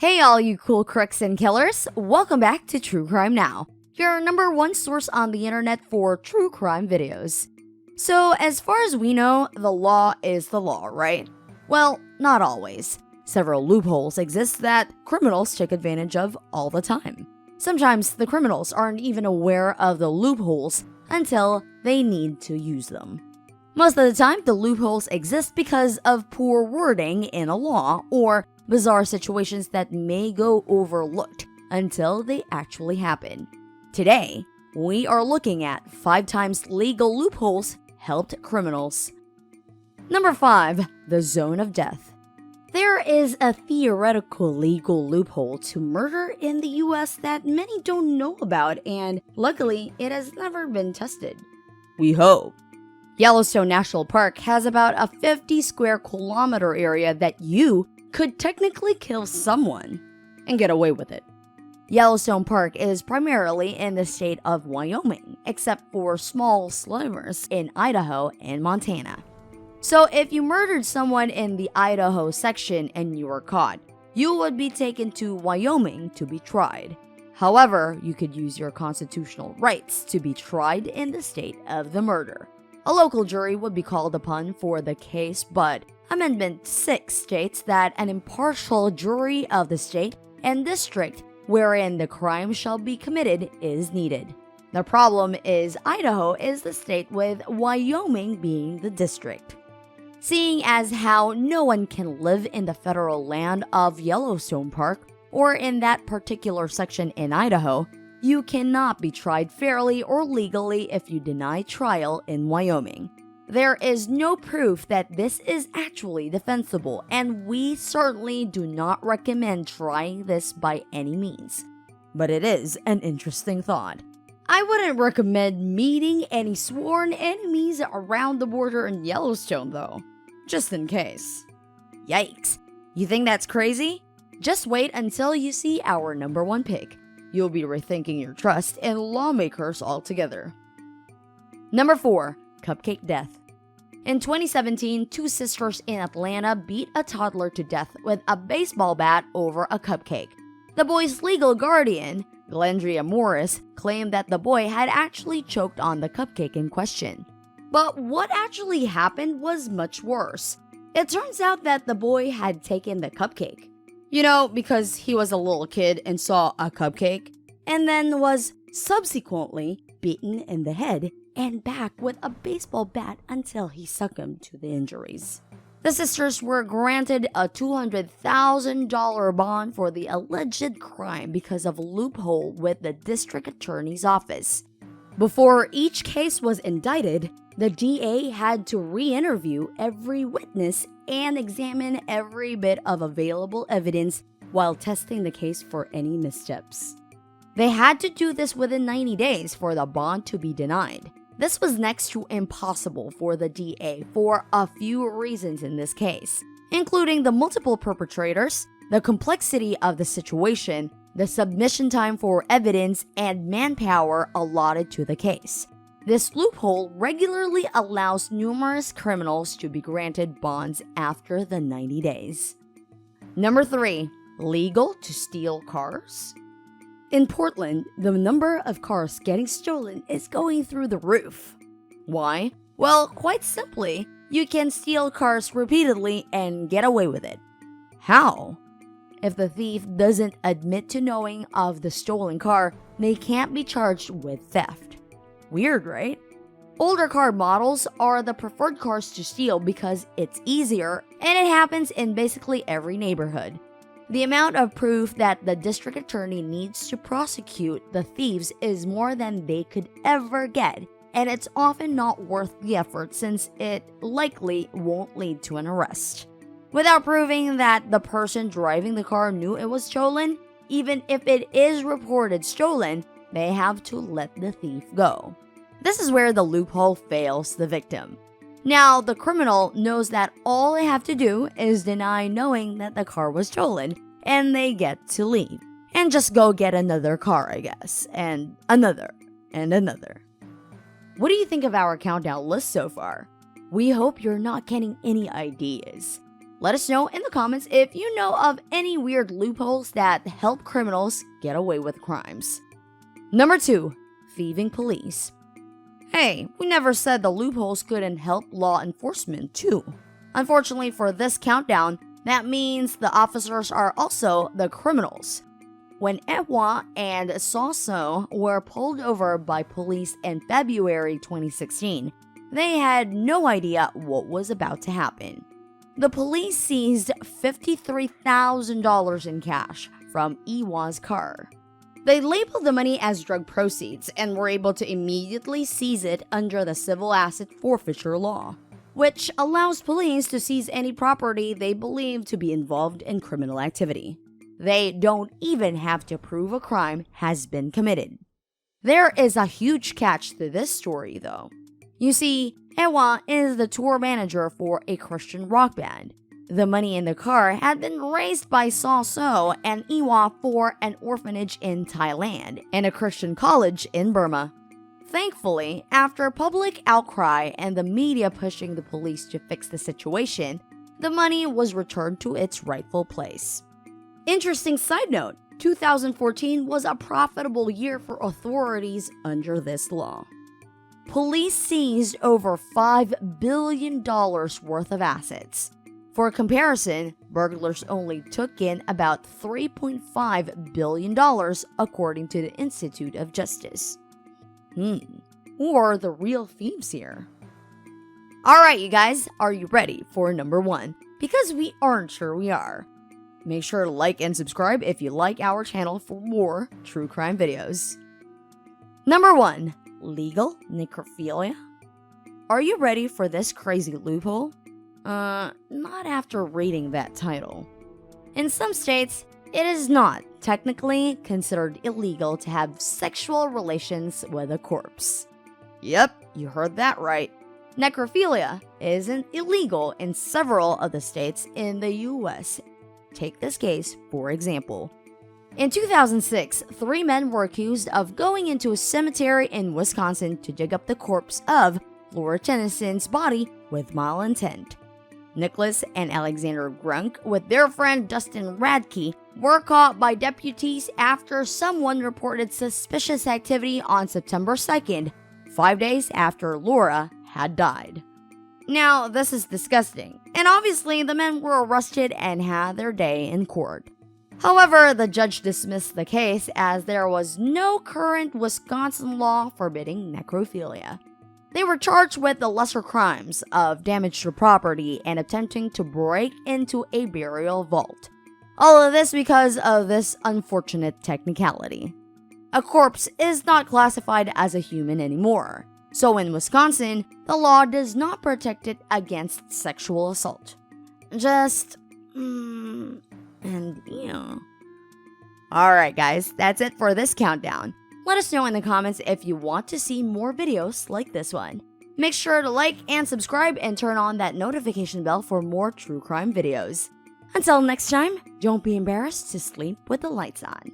Hey all you cool crooks and killers, welcome back to True Crime Now, your number one source on the internet for true crime videos. So as far as we know, the law is the law, right? Well, not always. Several loopholes exist that criminals take advantage of all the time. Sometimes the criminals aren't even aware of the loopholes until they need to use them. Most of the time, the loopholes exist because of poor wording in a law or bizarre situations that may go overlooked until they actually happen. Today, we are looking at 5 times legal loopholes helped criminals. Number 5. The Zone of Death. There is a theoretical legal loophole to murder in the US that many don't know about, and luckily, it has never been tested. We hope. Yellowstone National Park has about a 50 square kilometer area that you could technically kill someone and get away with it. Yellowstone Park is primarily in the state of Wyoming, except for small slivers in Idaho and Montana. So if you murdered someone in the Idaho section and you were caught, you would be taken to Wyoming to be tried. However, you could use your constitutional rights to be tried in the state of the murder. A local jury would be called upon for the case, but Amendment 6 states that an impartial jury of the state and district wherein the crime shall be committed is needed. The problem is Idaho is the state with Wyoming being the district. Seeing as how no one can live in the federal land of Yellowstone Park or in that particular section in Idaho, you cannot be tried fairly or legally if you deny trial in Wyoming. There is no proof that this is actually defensible, and we certainly do not recommend trying this by any means. But it is an interesting thought. I wouldn't recommend meeting any sworn enemies around the border in Yellowstone though, just in case. Yikes. You think that's crazy? Just wait until you see our number 1 pick. You'll be rethinking your trust in lawmakers altogether. Number 4. Cupcake Death. In 2017, 2 sisters in Atlanta beat a toddler to death with a baseball bat over a cupcake. The boy's legal guardian, Glendria Morris, claimed that the boy had actually choked on the cupcake in question. But what actually happened was much worse. It turns out that the boy had taken the cupcake. You know, because he was a little kid and saw a cupcake, and then was subsequently beaten in the head and back with a baseball bat until he succumbed to the injuries. The sisters were granted a $200,000 bond for the alleged crime because of a loophole with the district attorney's office. Before each case was indicted, the DA had to re-interview every witness and examine every bit of available evidence while testing the case for any missteps. They had to do this within 90 days for the bond to be denied. This was next to impossible for the DA for a few reasons in this case, including the multiple perpetrators, the complexity of the situation, the submission time for evidence, and manpower allotted to the case. This loophole regularly allows numerous criminals to be granted bonds after the 90 days. Number 3. Legal to steal cars? In Portland, the number of cars getting stolen is going through the roof. Why? Well, quite simply, you can steal cars repeatedly and get away with it. How? If the thief doesn't admit to knowing of the stolen car, they can't be charged with theft. Weird, right? Older car models are the preferred cars to steal because it's easier and it happens in basically every neighborhood. The amount of proof that the district attorney needs to prosecute the thieves is more than they could ever get, and it's often not worth the effort since it likely won't lead to an arrest. Without proving that the person driving the car knew it was stolen, even if it is reported stolen, they have to let the thief go. This is where the loophole fails the victim. Now, the criminal knows that all they have to do is deny knowing that the car was stolen, and they get to leave. And just go get another car, I guess. And another. And another. What do you think of our countdown list so far? We hope you're not getting any ideas. Let us know in the comments if you know of any weird loopholes that help criminals get away with crimes. Number 2. Thieving police. Hey, we never said the loopholes couldn't help law enforcement too. Unfortunately for this countdown, that means the officers are also the criminals. When Ewa and Saso were pulled over by police in February 2016, they had no idea what was about to happen. The police seized $53,000 in cash from Ewa's car. They labeled the money as drug proceeds and were able to immediately seize it under the civil asset forfeiture law, which allows police to seize any property they believe to be involved in criminal activity. They don't even have to prove a crime has been committed. There is a huge catch to this story, though. You see, Ewa is the tour manager for a Christian rock band. The money in the car had been raised by Saso and Ewa for an orphanage in Thailand and a Christian college in Burma. Thankfully, after public outcry and the media pushing the police to fix the situation, the money was returned to its rightful place. Interesting side note, 2014 was a profitable year for authorities under this law. Police seized over $5 billion worth of assets. For comparison, burglars only took in about $3.5 billion according to the Institute of Justice. Who are the real thieves here? Alright you guys, are you ready for number 1? Because we aren't sure we are. Make sure to like and subscribe if you like our channel for more true crime videos. Number 1. Legal necrophilia? Are you ready for this crazy loophole? Not after reading that title. In some states, it is not technically considered illegal to have sexual relations with a corpse. Yep, you heard that right. Necrophilia isn't illegal in several of the states in the US. Take this case, for example. In 2006, 3 men were accused of going into a cemetery in Wisconsin to dig up the corpse of Laura Tennyson's body with malintent. Nicholas and Alexander Grunk, with their friend Dustin Radke, were caught by deputies after someone reported suspicious activity on September 2nd, 5 days after Laura had died. Now, this is disgusting, and obviously the men were arrested and had their day in court. However, the judge dismissed the case as there was no current Wisconsin law forbidding necrophilia. They were charged with the lesser crimes of damage to property and attempting to break into a burial vault. All of this because of this unfortunate technicality. A corpse is not classified as a human anymore, so in Wisconsin, the law does not protect it against sexual assault. Alright guys, that's it for this countdown. Let us know in the comments if you want to see more videos like this one. Make sure to like and subscribe and turn on that notification bell for more true crime videos. Until next time, don't be embarrassed to sleep with the lights on.